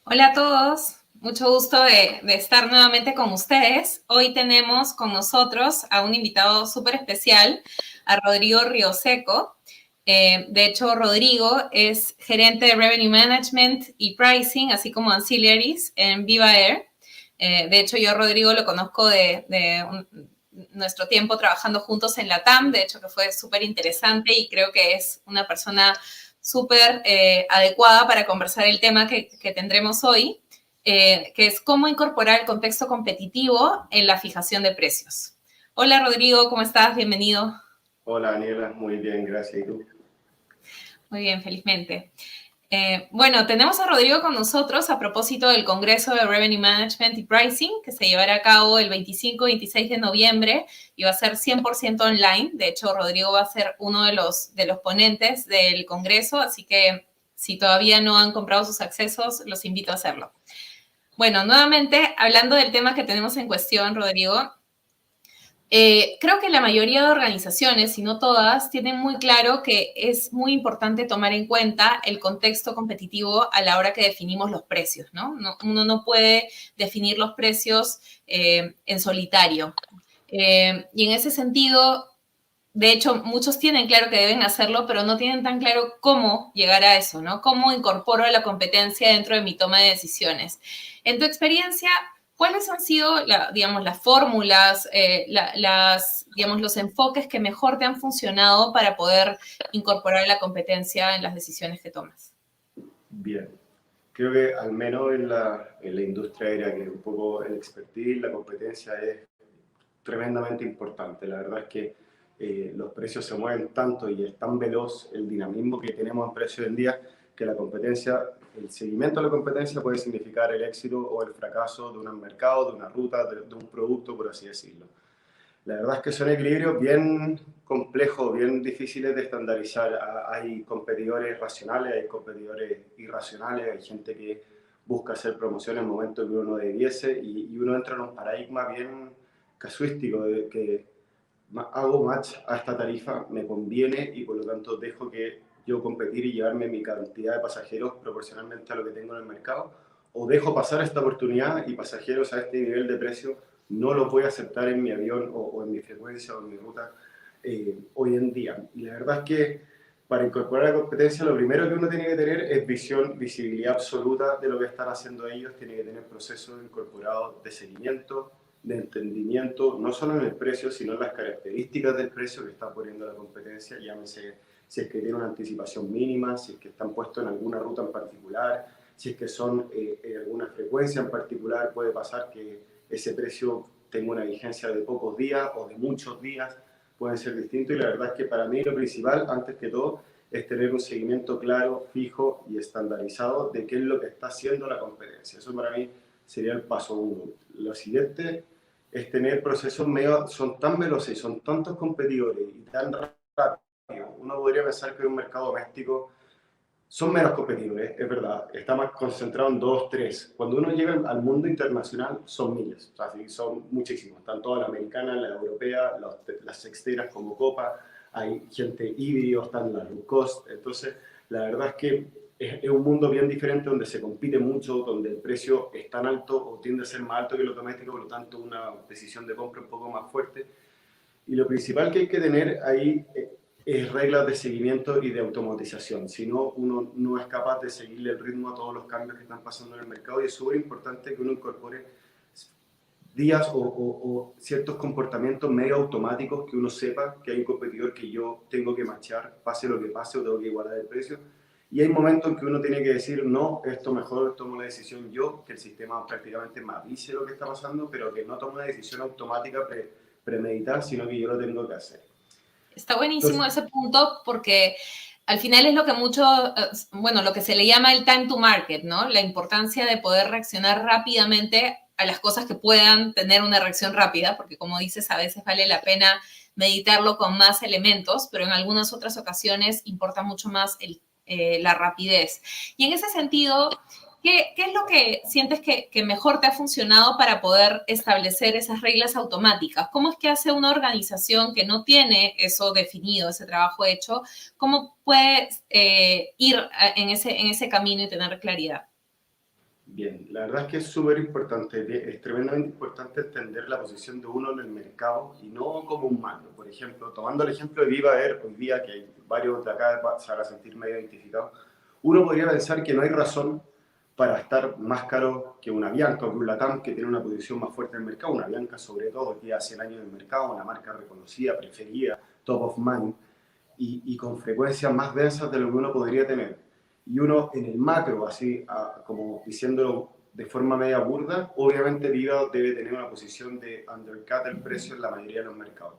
Hola a todos, mucho gusto de estar nuevamente con ustedes. Hoy tenemos con nosotros a un invitado súper especial, a Rodrigo Rioseco. De hecho, Rodrigo es gerente de Revenue Management y Pricing, así como Ancillaries en Viva Air. De hecho, yo a Rodrigo lo conozco de nuestro tiempo trabajando juntos en la TAM, de hecho que fue súper interesante y creo que es una persona súper adecuada para conversar el tema que tendremos hoy, que es cómo incorporar el contexto competitivo en la fijación de precios. Hola Rodrigo, ¿cómo estás? Bienvenido. Hola Daniela, muy bien, gracias. ¿Y tú? Muy bien, felizmente. Bueno, tenemos a Rodrigo con nosotros a propósito del Congreso de Revenue Management y Pricing, que se llevará a cabo el 25-26 de noviembre y va a ser 100% online. De hecho, Rodrigo va a ser uno de los ponentes del Congreso, así que si todavía no han comprado sus accesos, los invito a hacerlo. Bueno, nuevamente, hablando del tema que tenemos en cuestión, Rodrigo, creo que la mayoría de organizaciones, si no todas, tienen muy claro que es muy importante tomar en cuenta el contexto competitivo a la hora que definimos los precios, ¿no? Uno no puede definir los precios en solitario. Y en ese sentido, de hecho, muchos tienen claro que deben hacerlo, pero no tienen tan claro cómo llegar a eso, ¿no? Cómo incorporo la competencia dentro de mi toma de decisiones. En tu experiencia, ¿cuáles han sido, digamos, las fórmulas, digamos, los enfoques que mejor te han funcionado para poder incorporar la competencia en las decisiones que tomas? Bien. Creo que al menos en la industria aérea, que un poco el expertise, la competencia es tremendamente importante. La verdad es que los precios se mueven tanto y es tan veloz el dinamismo que tenemos en precio hoy en día que la competencia, el seguimiento de la competencia puede significar el éxito o el fracaso de un mercado, de una ruta, de un producto, por así decirlo. La verdad es que son equilibrios bien complejos, bien difíciles de estandarizar. Hay competidores racionales, hay competidores irracionales, hay gente que busca hacer promoción en el momento que uno debiese y uno entra en un paradigma bien casuístico de que hago match a esta tarifa, me conviene y por lo tanto dejo que yo competir y llevarme mi cantidad de pasajeros proporcionalmente a lo que tengo en el mercado, o dejo pasar esta oportunidad y pasajeros a este nivel de precio no lo voy a aceptar en mi avión o en mi frecuencia o en mi ruta hoy en día. Y la verdad es que para incorporar la competencia lo primero que uno tiene que tener es visibilidad absoluta de lo que están haciendo ellos, tiene que tener procesos incorporados de seguimiento, de entendimiento, no solo en el precio, sino en las características del precio que está poniendo la competencia, llámese si es que tiene una anticipación mínima, si es que están puestos en alguna ruta en particular, si es que son en alguna frecuencia en particular, puede pasar que ese precio tenga una vigencia de pocos días o de muchos días, pueden ser distintos y la verdad es que para mí lo principal, antes que todo, es tener un seguimiento claro, fijo y estandarizado de qué es lo que está haciendo la competencia. Eso para mí sería el paso uno. Lo siguiente es tener procesos medio, son tan veloces, son tantos competidores y tan rápidos. Uno podría pensar que en un mercado doméstico son menos competidores, es verdad, está más concentrado en dos, tres. Cuando uno llega al mundo internacional son miles, o sea, sí, son muchísimos. Están toda la americana, la europea, las sexteras como Copa, hay gente híbrido, están las low cost. Entonces, la verdad es que es un mundo bien diferente donde se compite mucho, donde el precio es tan alto o tiende a ser más alto que lo doméstico, por lo tanto una decisión de compra un poco más fuerte. Y lo principal que hay que tener ahí es reglas de seguimiento y de automatización. Si no, uno no es capaz de seguirle el ritmo a todos los cambios que están pasando en el mercado y es súper importante que uno incorpore días o ciertos comportamientos medio automáticos que uno sepa que hay un competidor que yo tengo que marchar, pase lo que pase o tengo que igualar el precio. Y hay momentos en que uno tiene que decir, no, esto mejor tomo la decisión yo, que el sistema prácticamente me avise lo que está pasando, pero que no tomo una decisión automática premeditar, sino que yo lo tengo que hacer. Está buenísimo Entonces, ese punto porque al final es lo que mucho, bueno, lo que se le llama el time to market, ¿no? La importancia de poder reaccionar rápidamente a las cosas que puedan tener una reacción rápida, porque como dices, a veces vale la pena meditarlo con más elementos, pero en algunas otras ocasiones importa mucho más la rapidez. Y en ese sentido, ¿qué es lo que sientes que mejor te ha funcionado para poder establecer esas reglas automáticas? ¿Cómo es que hace una organización que no tiene eso definido, ese trabajo hecho? ¿Cómo puede ir en ese camino y tener claridad? Bien, la verdad es que es súper importante, es tremendamente importante entender la posición de uno en el mercado y no como un mando. Por ejemplo, tomando el ejemplo de Viva Air, hoy día que hay varios de acá se van a sentir medio identificados, uno podría pensar que no hay razón para estar más caro que una Bianca o que un Latam que tiene una posición más fuerte en el mercado. Una Bianca, sobre todo, que lleva 100 años en el mercado, una marca reconocida, preferida, top of mind y con frecuencias más densas de lo que uno podría tener. Y uno en el macro, así como diciéndolo de forma media burda, obviamente Viva debe tener una posición de undercut el precio en la mayoría de los mercados.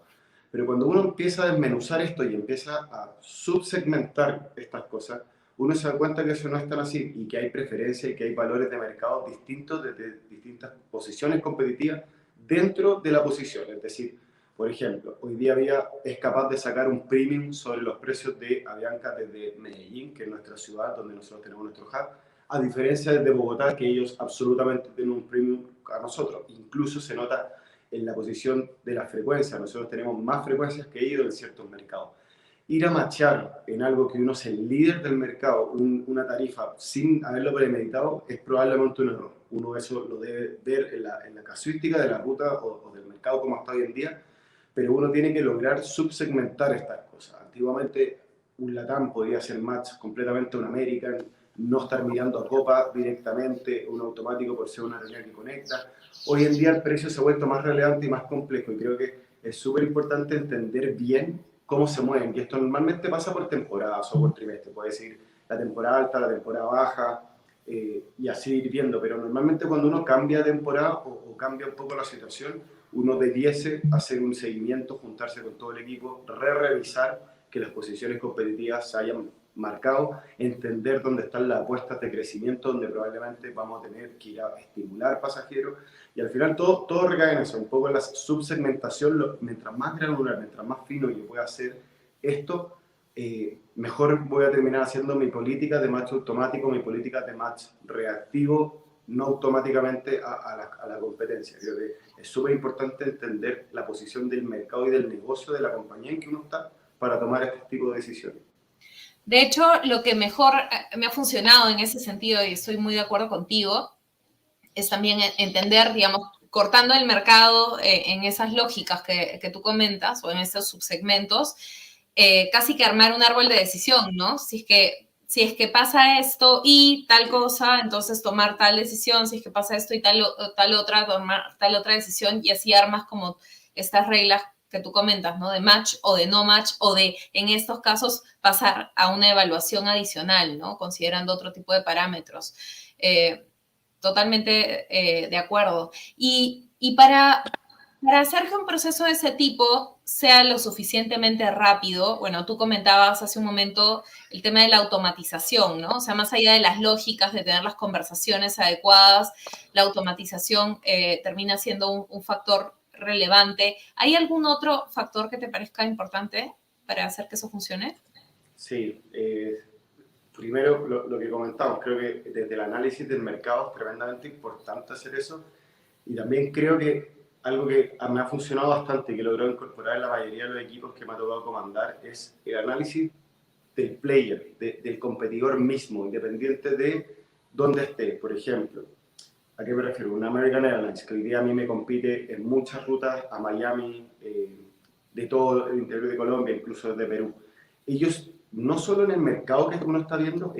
Pero cuando uno empieza a desmenuzar esto y empieza a subsegmentar estas cosas, uno se da cuenta que eso no es tan así y que hay preferencias y que hay valores de mercado distintos desde distintas posiciones competitivas dentro de la posición. Es decir, por ejemplo, hoy día Vía es capaz de sacar un premium sobre los precios de Avianca desde Medellín, que es nuestra ciudad donde nosotros tenemos nuestro hub, a diferencia de Bogotá, que ellos absolutamente tienen un premium a nosotros. Incluso se nota en la posición de la frecuencia. Nosotros tenemos más frecuencias que ellos en ciertos mercados. Ir a matchar en algo que uno es el líder del mercado, una tarifa sin haberlo premeditado, es probablemente un error. Uno eso lo debe ver en la casuística de la ruta o del mercado como está hoy en día, pero uno tiene que lograr subsegmentar estas cosas. Antiguamente un Latam podía hacer match completamente a un American, no estar mirando a Copa directamente, un automático por ser una línea que conecta. Hoy en día el precio se ha vuelto más relevante y más complejo y creo que es súper importante entender bien cómo se mueven. Y esto normalmente pasa por temporadas o por trimestre. Puede decir la temporada alta, la temporada baja y así ir viendo. Pero normalmente cuando uno cambia de temporada o cambia un poco la situación, uno debiese hacer un seguimiento, juntarse con todo el equipo, revisar que las posiciones competitivas se hayan marcado, entender dónde están las apuestas de crecimiento, donde probablemente vamos a tener que ir a estimular pasajeros, y al final todo recae en eso, un poco en la subsegmentación. Mientras más granular, mientras más fino yo pueda hacer esto, mejor voy a terminar haciendo mi política de match automático, mi política de match reactivo, no automáticamente a la competencia. Creo que es súper importante entender la posición del mercado y del negocio de la compañía en que uno está para tomar este tipo de decisiones. De hecho, lo que mejor me ha funcionado en ese sentido, y estoy muy de acuerdo contigo, es también entender, digamos, cortando el mercado en esas lógicas que tú comentas o en esos subsegmentos, casi que armar un árbol de decisión, ¿no? Si es que pasa esto y tal cosa, entonces tomar tal decisión, si es que pasa esto y tal otra, tomar tal otra decisión, y así armas como estas reglas que tú comentas, ¿no? De match o de no match, o de, en estos casos, pasar a una evaluación adicional, ¿no? Considerando otro tipo de parámetros. Totalmente de acuerdo. Y para hacer que un proceso de ese tipo sea lo suficientemente rápido, bueno, tú comentabas hace un momento el tema de la automatización, ¿no? O sea, más allá de las lógicas de tener las conversaciones adecuadas, la automatización termina siendo un factor relevante. ¿Hay algún otro factor que te parezca importante para hacer que eso funcione? Sí, primero lo que comentamos, creo que desde el análisis del mercado es tremendamente importante hacer eso, y también creo que algo que me ha funcionado bastante y que logró incorporar en la mayoría de los equipos que me ha tocado comandar es el análisis del player, del competidor mismo, independiente de dónde esté. Por ejemplo, ¿a qué me refiero? Una American Airlines, que hoy día a mí me compite en muchas rutas a Miami, de todo el interior de Colombia, incluso desde Perú. Ellos, no solo en el mercado que uno está viendo,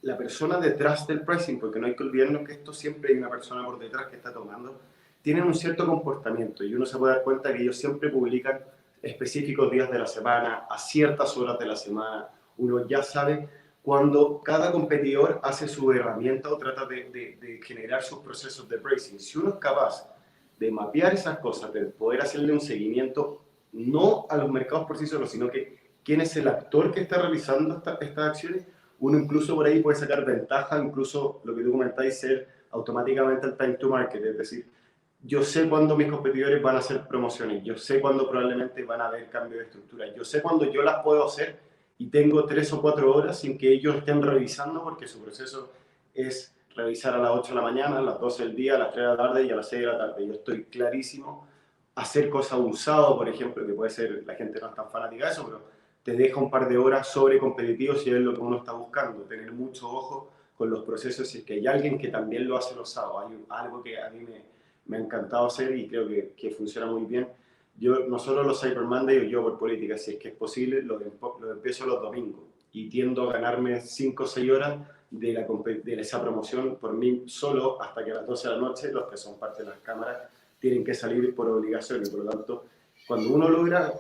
la persona detrás del pricing, porque no hay que olvidarnos que esto siempre hay una persona por detrás que está tomando, tienen un cierto comportamiento y uno se puede dar cuenta que ellos siempre publican específicos días de la semana, a ciertas horas de la semana. Uno ya sabe cuando cada competidor hace su herramienta o trata de generar sus procesos de pricing. Si uno es capaz de mapear esas cosas, de poder hacerle un seguimiento, no a los mercados por sí solos, sino que quién es el actor que está realizando estas acciones, uno incluso por ahí puede sacar ventaja, incluso lo que tú comentáis, ser automáticamente el time to market, es decir, yo sé cuándo mis competidores van a hacer promociones, yo sé cuándo probablemente van a haber cambios de estructura, yo sé cuándo yo las puedo hacer y tengo 3 o 4 horas sin que ellos estén revisando, porque su proceso es revisar a las 8 de la mañana, a las 12 del día, a las 3 de la tarde y a las 6 de la tarde. Yo estoy clarísimo. Hacer cosas usado, por ejemplo, que puede ser, la gente no es tan fanática de eso, pero te deja un par de horas sobre competitivos si es lo que uno está buscando, tener mucho ojo con los procesos, si es que hay alguien que también lo hace los sábados. Hay algo que a mí me ha encantado hacer y creo que funciona muy bien. Yo, no solo los Cyber Monday, yo por política, si es que es posible, lo empiezo los domingos y tiendo a ganarme 5 o 6 horas de esa promoción por mí solo hasta que a las 12 de la noche los que son parte de las cámaras tienen que salir por obligación y por lo tanto cuando uno logra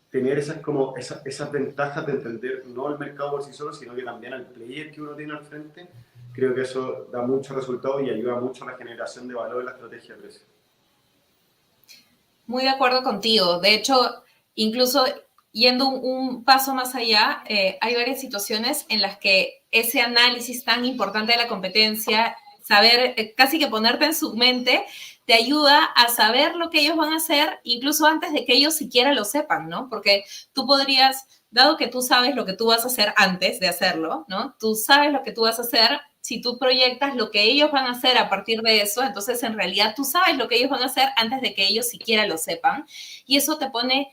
tener esas ventajas de entender no el mercado por sí solo, sino que también al player que uno tiene al frente, creo que eso da mucho resultado y ayuda mucho a la generación de valor en la estrategia de precio. Muy de acuerdo contigo. De hecho, incluso yendo un paso más allá, hay varias situaciones en las que ese análisis tan importante de la competencia, saber, casi que ponerte en su mente, te ayuda a saber lo que ellos van a hacer, incluso antes de que ellos siquiera lo sepan, ¿no? Porque tú podrías, dado que tú sabes lo que tú vas a hacer antes de hacerlo, ¿no? Tú sabes lo que tú vas a hacer. Si tú proyectas lo que ellos van a hacer a partir de eso, entonces en realidad tú sabes lo que ellos van a hacer antes de que ellos siquiera lo sepan. Y eso te pone,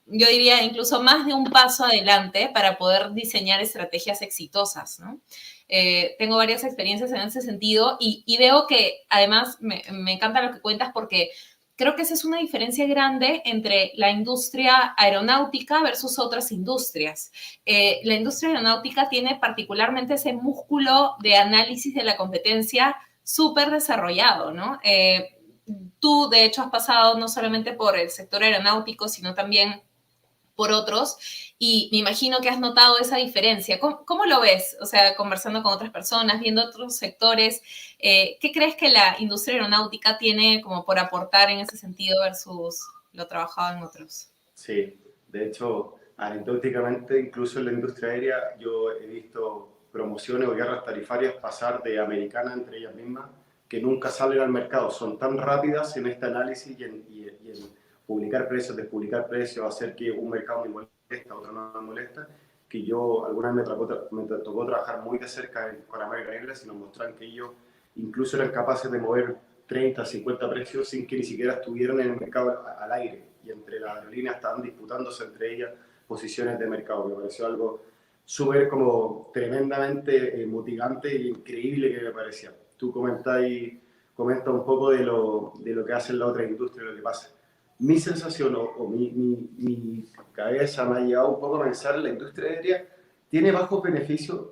yo diría, incluso más de un paso adelante para poder diseñar estrategias exitosas, ¿no? Tengo varias experiencias en ese sentido y veo que además me encanta lo que cuentas porque creo que esa es una diferencia grande entre la industria aeronáutica versus otras industrias. La industria aeronáutica tiene particularmente ese músculo de análisis de la competencia súper desarrollado, ¿no? Tú, de hecho, has pasado no solamente por el sector aeronáutico, sino también por otros, y me imagino que has notado esa diferencia. ¿Cómo lo ves? O sea, conversando con otras personas, viendo otros sectores, ¿qué crees que la industria aeronáutica tiene como por aportar en ese sentido versus lo trabajado en otros? Sí, de hecho, anecdóticamente, incluso en la industria aérea, yo he visto promociones o guerras tarifarias pasar de americanas entre ellas mismas que nunca salen al mercado. Son tan rápidas en este análisis y en publicar precios, despublicar precios, hacer que un mercado me molesta, otro no me molesta, que yo alguna vez me tocó trabajar muy de cerca con American Airlines y nos mostraron que ellos incluso eran capaces de mover 30, 50 precios sin que ni siquiera estuvieran en el mercado al aire. Y entre las aerolíneas estaban disputándose entre ellas posiciones de mercado. Me pareció algo súper como tremendamente motivante e increíble que me parecía. Tú comenta un poco de lo que hace la otra industria, lo que pasa. Mi sensación o mi cabeza me ha llevado un poco a pensar la industria aérea tiene bajos beneficios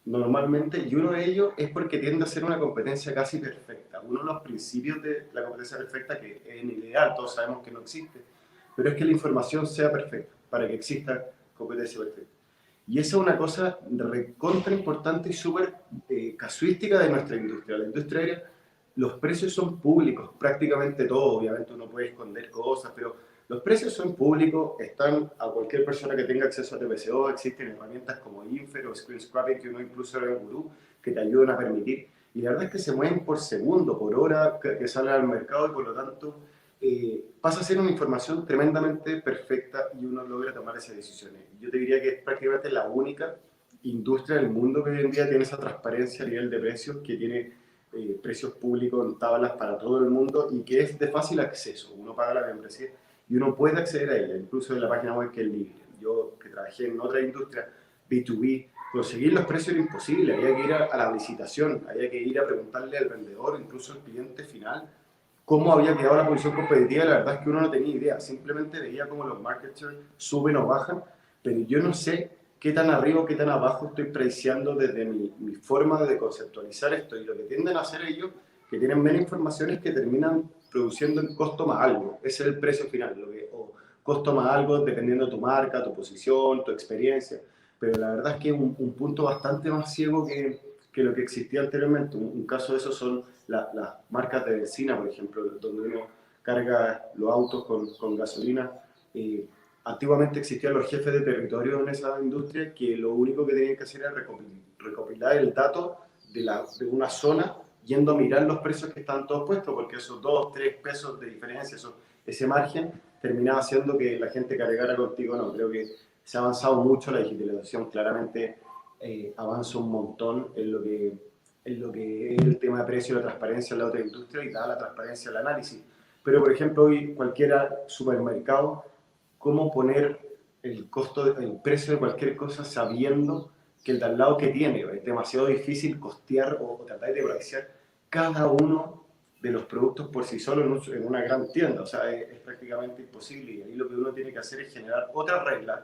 normalmente, y uno de ellos es porque tiende a ser una competencia casi perfecta. Uno de los principios de la competencia perfecta, que es ideal, todos sabemos que no existe, pero es que la información sea perfecta para que exista competencia perfecta. Y esa es una cosa recontra importante y súper casuística de nuestra industria. La industria aérea, los precios son públicos, prácticamente todo, obviamente uno puede esconder cosas, pero los precios son públicos, están a cualquier persona que tenga acceso a TPCO, existen herramientas como Infer o Screen Scrapping que uno incluso era un gurú, que te ayudan a permitir. Y la verdad es que se mueven por segundo, por hora que salen al mercado y por lo tanto pasa a ser una información tremendamente perfecta y uno logra tomar esas decisiones. Yo te diría que es prácticamente la única industria del mundo que hoy en día tiene esa transparencia a nivel de precios, que tiene precios públicos en tablas para todo el mundo y que es de fácil acceso. Uno paga la membresía y uno puede acceder a ella, incluso en la página web que es libre. Yo, que trabajé en otra industria, B2B, conseguir los precios era imposible, había que ir a la licitación, había que ir a preguntarle al vendedor, incluso al cliente final, cómo había quedado la posición competitiva. La verdad es que uno no tenía idea, simplemente veía cómo los market share suben o bajan, pero yo no sé qué tan arriba o qué tan abajo estoy preciando desde mi forma de conceptualizar esto. Y lo que tienden a hacer ellos, que tienen menos información, es que terminan produciendo en costo más algo. Ese es el precio final, o costo más algo dependiendo de tu marca, tu posición, tu experiencia. Pero la verdad es que es un punto bastante más ciego que lo que existía anteriormente. Un caso de eso son las marcas de benzina, por ejemplo, donde uno carga los autos con gasolina. Antiguamente existían los jefes de territorio en esa industria que lo único que tenían que hacer era recopilar el dato de una zona, yendo a mirar los precios que estaban todos puestos, porque esos 2, 3 pesos de diferencia, ese margen, terminaba haciendo que la gente cargara contigo. No, creo que se ha avanzado mucho, la digitalización claramente avanza un montón en lo que es el tema de precio y la transparencia en la otra industria, y da la transparencia al análisis. Pero, por ejemplo, hoy cualquiera supermercado, cómo poner el precio de cualquier cosa sabiendo que el de al lado que tiene. Es demasiado difícil costear o tratar de preciar cada uno de los productos por sí solo en una gran tienda. O sea, es prácticamente imposible. Y ahí lo que uno tiene que hacer es generar otras reglas.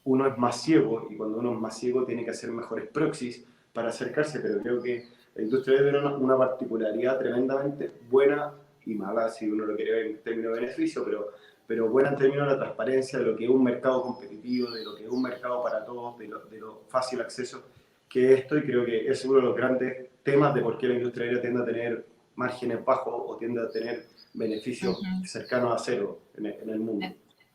Uno es más ciego y cuando uno es más ciego tiene que hacer mejores proxies para acercarse, pero creo que la industria tiene una particularidad tremendamente buena y mala, si uno lo quiere ver en términos de beneficio, pero buena en términos de la transparencia, de lo que es un mercado competitivo, de lo que es un mercado para todos, de lo fácil acceso que es esto, y creo que es uno de los grandes temas de por qué la industria aérea tiende a tener márgenes bajos o tiende a tener beneficios cercanos a cero en el mundo.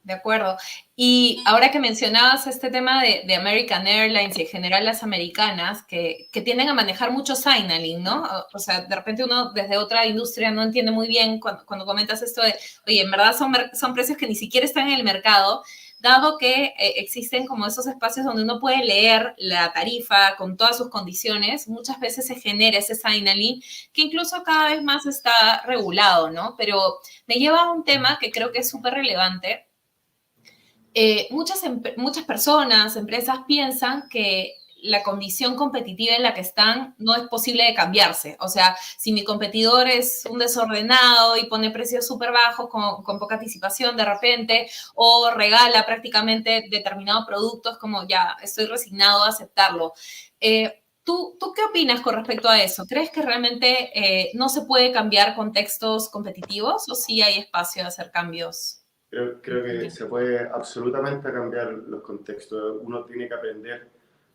De acuerdo. Y ahora que mencionabas este tema de American Airlines y en general las americanas, que tienden a manejar mucho signaling, ¿no? O sea, de repente uno desde otra industria no entiende muy bien cuando comentas esto de, oye, en verdad son precios que ni siquiera están en el mercado, dado que existen como esos espacios donde uno puede leer la tarifa con todas sus condiciones, muchas veces se genera ese signaling que incluso cada vez más está regulado, ¿no? Pero me lleva a un tema que creo que es súper relevante. Muchas personas, empresas piensan que la condición competitiva en la que están no es posible de cambiarse. O sea, si mi competidor es un desordenado y pone precios súper bajos con poca anticipación de repente, o regala prácticamente determinados productos, como ya estoy resignado a aceptarlo. ¿Tú qué opinas con respecto a eso? ¿Crees que realmente no se puede cambiar contextos competitivos o sí hay espacio de hacer cambios? Creo que se puede absolutamente cambiar los contextos. Uno tiene que aprender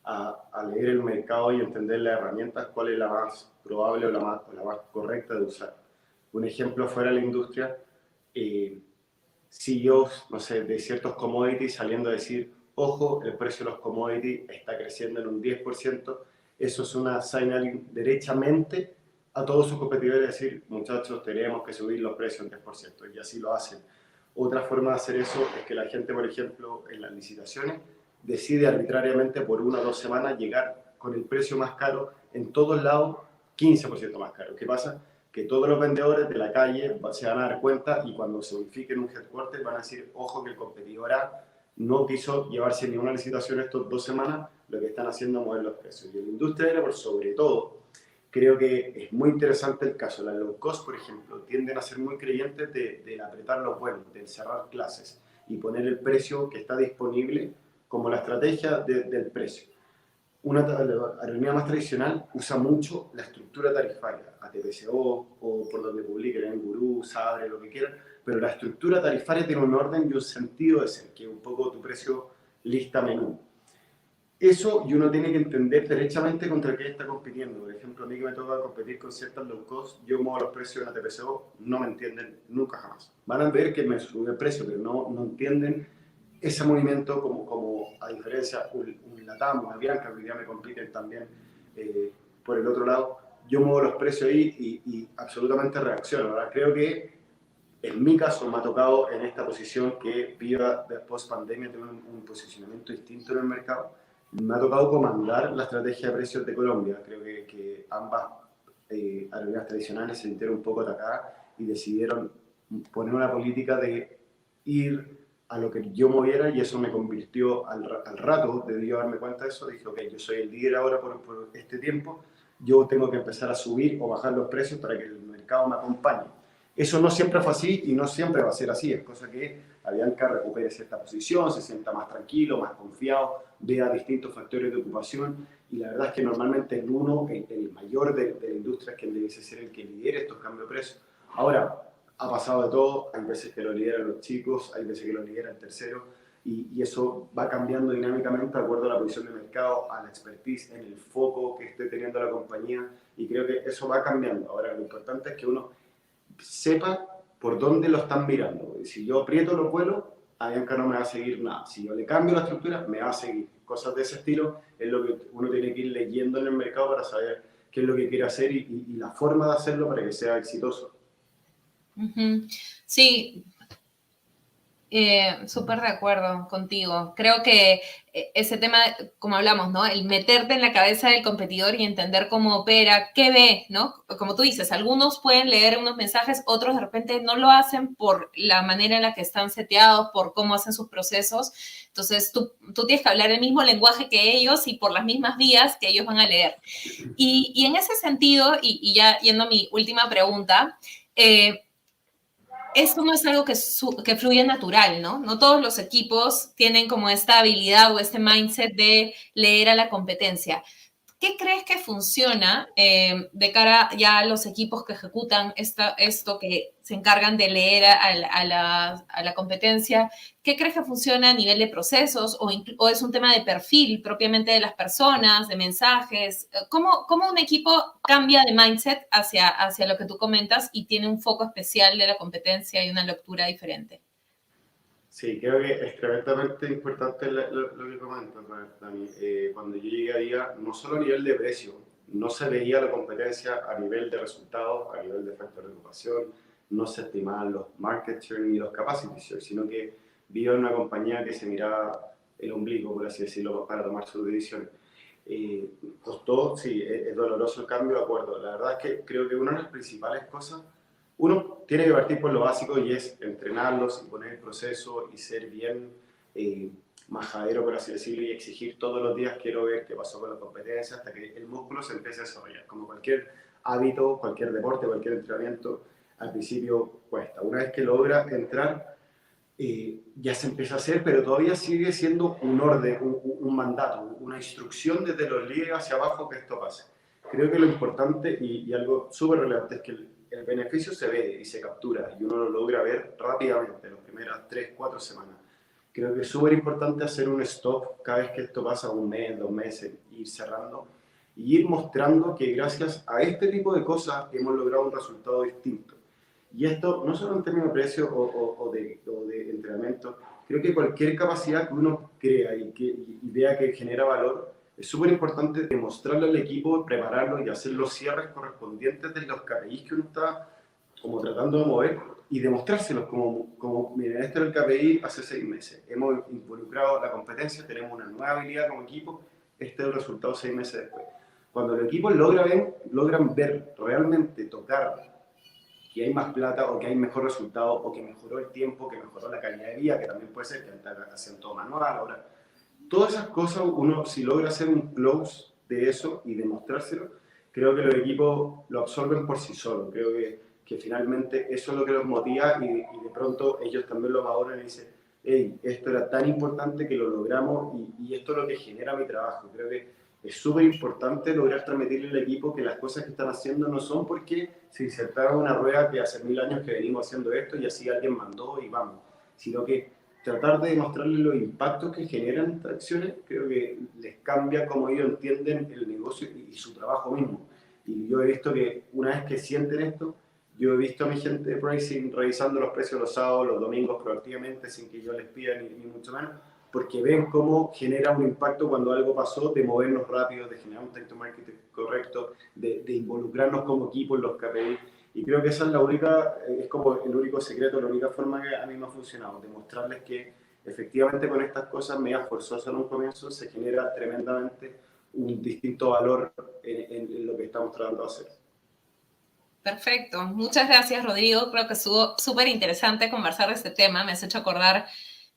a leer el mercado y entender las herramientas, cuál es la más probable o la más correcta de usar. Un ejemplo fuera de la industria, CEOs, no sé, de ciertos commodities saliendo a decir, ojo, el precio de los commodities está creciendo en un 10%, eso es una signaling derechamente a todos sus competidores, decir, muchachos, tenemos que subir los precios en 10%, y así lo hacen. Otra forma de hacer eso es que la gente, por ejemplo, en las licitaciones, decide arbitrariamente por 1 o 2 semanas llegar con el precio más caro en todos lados, 15% más caro. ¿Qué pasa? Que todos los vendedores de la calle se van a dar cuenta y cuando se unifiquen un headquarter van a decir, ojo, que el competidor A no quiso llevarse ni una licitación estos 2 semanas, lo que están haciendo es mover los precios. Y en la industria aérea, por sobre todo, creo que es muy interesante el caso. Las low cost, por ejemplo, tienden a ser muy creyentes de apretar los vuelos, de cerrar clases y poner el precio que está disponible como la estrategia del precio. Una aerolínea más tradicional usa mucho la estructura tarifaria, ATPCO o por donde publiquen en Gurú, Sabre, lo que quieran, pero la estructura tarifaria tiene un orden y un sentido de ser, que es un poco tu precio lista menú. Eso y uno tiene que entender derechamente contra qué está compitiendo. Por ejemplo, a mí que me toca competir con ciertas low cost, yo muevo los precios en ATPCO, no me entienden nunca jamás. Van a ver que me sube el precio, pero no entienden ese movimiento como a diferencia un Latam, una Bianca, que hoy día me compiten también por el otro lado. Yo muevo los precios ahí y absolutamente reacciono. ¿Verdad? Creo que en mi caso me ha tocado en esta posición que viva post pandemia tener un posicionamiento distinto en el mercado. Me ha tocado comandar la estrategia de precios de Colombia. Creo que ambas aerolíneas tradicionales se sintieron un poco atacadas y decidieron poner una política de ir a lo que yo moviera y eso me convirtió al rato de yo darme cuenta de eso. Dije, ok, yo soy el líder ahora por este tiempo, yo tengo que empezar a subir o bajar los precios para que el mercado me acompañe. Eso no siempre fue así y no siempre va a ser así. Es cosa que Avianca recupere cierta posición, se sienta más tranquilo, más confiado, vea distintos factores de ocupación. Y la verdad es que normalmente el uno, el mayor de la industria, es quien debe ser el que lidere estos cambios de precios. Ahora, ha pasado de todo. Hay veces que lo lideran los chicos, hay veces que lo lideran terceros. Y eso va cambiando dinámicamente de acuerdo a la posición de mercado, a la expertise, en el foco que esté teniendo la compañía. Y creo que eso va cambiando. Ahora, lo importante es que uno sepa por dónde lo están mirando. Si yo aprieto los vuelos, Avianca no me va a seguir nada. Si yo le cambio la estructura, me va a seguir. Cosas de ese estilo es lo que uno tiene que ir leyendo en el mercado para saber qué es lo que quiere hacer y la forma de hacerlo para que sea exitoso. Sí, Súper de acuerdo contigo. Creo que ese tema, como hablamos, ¿no? El meterte en la cabeza del competidor y entender cómo opera, qué ve, ¿no? Como tú dices, algunos pueden leer unos mensajes, otros de repente no lo hacen por la manera en la que están seteados, por cómo hacen sus procesos. Entonces, tú tienes que hablar el mismo lenguaje que ellos y por las mismas vías que ellos van a leer. Y en ese sentido, y ya yendo a mi última pregunta, esto no es algo que fluye natural, ¿no? No todos los equipos tienen como esta habilidad o este mindset de leer a la competencia. ¿Qué crees que funciona de cara ya a los equipos que ejecutan esto que se encargan de leer a la competencia? ¿Qué crees que funciona a nivel de procesos o es un tema de perfil propiamente de las personas, de mensajes? ¿Cómo un equipo cambia de mindset hacia lo que tú comentas y tiene un foco especial de la competencia y una lectura diferente? Sí, creo que es tremendamente importante lo que comentas, Dani. Cuando yo llegué a día, no solo a nivel de precio, no se veía la competencia a nivel de resultados, a nivel de factor de ocupación, no se estimaban los market share ni los capacity share, sino que vio una compañía que se miraba el ombligo, por así decirlo, para tomar sus decisiones. Costó, sí, es doloroso el cambio, de acuerdo. La verdad es que creo que una de las principales cosas, uno tiene que partir por lo básico y es entrenarlos y poner el proceso y ser bien majadero, por así decirlo, y exigir todos los días, quiero ver qué pasó con la competencia, hasta que el músculo se empiece a desarrollar. Como cualquier hábito, cualquier deporte, cualquier entrenamiento, al principio cuesta. Una vez que logra entrar, ya se empieza a hacer, pero todavía sigue siendo un orden, un mandato, una instrucción desde los líderes hacia abajo que esto pase. Creo que lo importante y algo súper relevante es que el beneficio se ve y se captura y uno lo logra ver rápidamente en las primeras 3, 4 semanas. Creo que es súper importante hacer un stop cada vez que esto pasa, un mes, 2 meses, ir cerrando y ir mostrando que gracias a este tipo de cosas hemos logrado un resultado distinto. Y esto, no solo en términos de precio o de entrenamiento, creo que cualquier capacidad que uno crea y vea que genera valor, es súper importante demostrarle al equipo, prepararlo y hacer los cierres correspondientes de los KPIs que uno está como tratando de mover y demostrárselos como miren, este era el KPI hace 6 meses, hemos involucrado la competencia, tenemos una nueva habilidad como equipo, este es el resultado 6 meses después. Cuando los equipos logran ver, realmente tocar que hay más plata o que hay mejor resultado o que mejoró el tiempo, que mejoró la calidad de vida, que también puede ser que antes hacían todo manual. Ahora, todas esas cosas, uno si logra hacer un close de eso y demostrárselo, creo que los equipos lo absorben por sí solos. Creo que finalmente eso es lo que los motiva y de pronto ellos también lo valoran y dicen, hey, esto era tan importante que lo logramos y esto es lo que genera mi trabajo. Creo que es súper importante lograr transmitirle al equipo que las cosas que están haciendo no son porque se insertaron una rueda que hace 1000 años que venimos haciendo esto y así alguien mandó y vamos, sino que tratar de demostrarles los impactos que generan estas acciones, creo que les cambia cómo ellos entienden el negocio y su trabajo mismo. Y yo he visto que una vez que sienten esto, yo he visto a mi gente de pricing revisando los precios los sábados, los domingos proactivamente, sin que yo les pida ni mucho menos, porque ven cómo genera un impacto cuando algo pasó, de movernos rápido, de generar un time to market correcto, de involucrarnos como equipo en los KPI. Y creo que esa es la única, es como el único secreto, la única forma que a mí me ha funcionado, demostrarles que efectivamente con estas cosas medias forzosas en un comienzo se genera tremendamente un distinto valor en lo que estamos tratando de hacer. Perfecto. Muchas gracias, Rodrigo. Creo que estuvo súper interesante conversar de este tema. Me has hecho acordar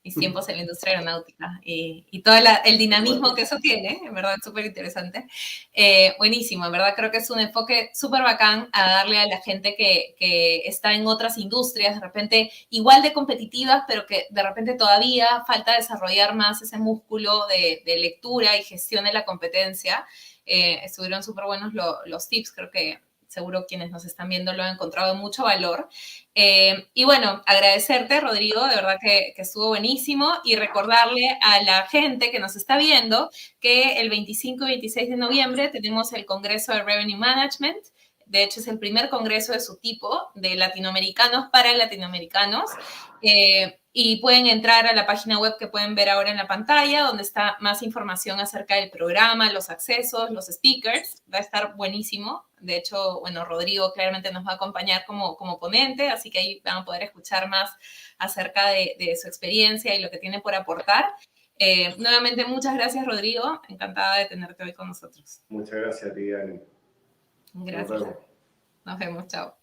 mis tiempos en la industria aeronáutica y todo el dinamismo que eso tiene, en verdad, es súper interesante. Buenísimo, en verdad creo que es un enfoque súper bacán a darle a la gente que está en otras industrias, de repente igual de competitivas, pero que de repente todavía falta desarrollar más ese músculo de lectura y gestión de la competencia. Estuvieron súper buenos los tips, creo que seguro quienes nos están viendo lo han encontrado de mucho valor. Y bueno, agradecerte, Rodrigo, de verdad que estuvo buenísimo y recordarle a la gente que nos está viendo que el 25 y 26 de noviembre tenemos el Congreso de Revenue Management. De hecho, es el primer congreso de su tipo de latinoamericanos para latinoamericanos. Y pueden entrar a la página web que pueden ver ahora en la pantalla, donde está más información acerca del programa, los accesos, los speakers. Va a estar buenísimo. De hecho, bueno, Rodrigo claramente nos va a acompañar como ponente, así que ahí van a poder escuchar más acerca de su experiencia y lo que tiene por aportar. Nuevamente, muchas gracias, Rodrigo. Encantada de tenerte hoy con nosotros. Muchas gracias a ti, Dani. Gracias. Nos vemos. Nos vemos. Chao.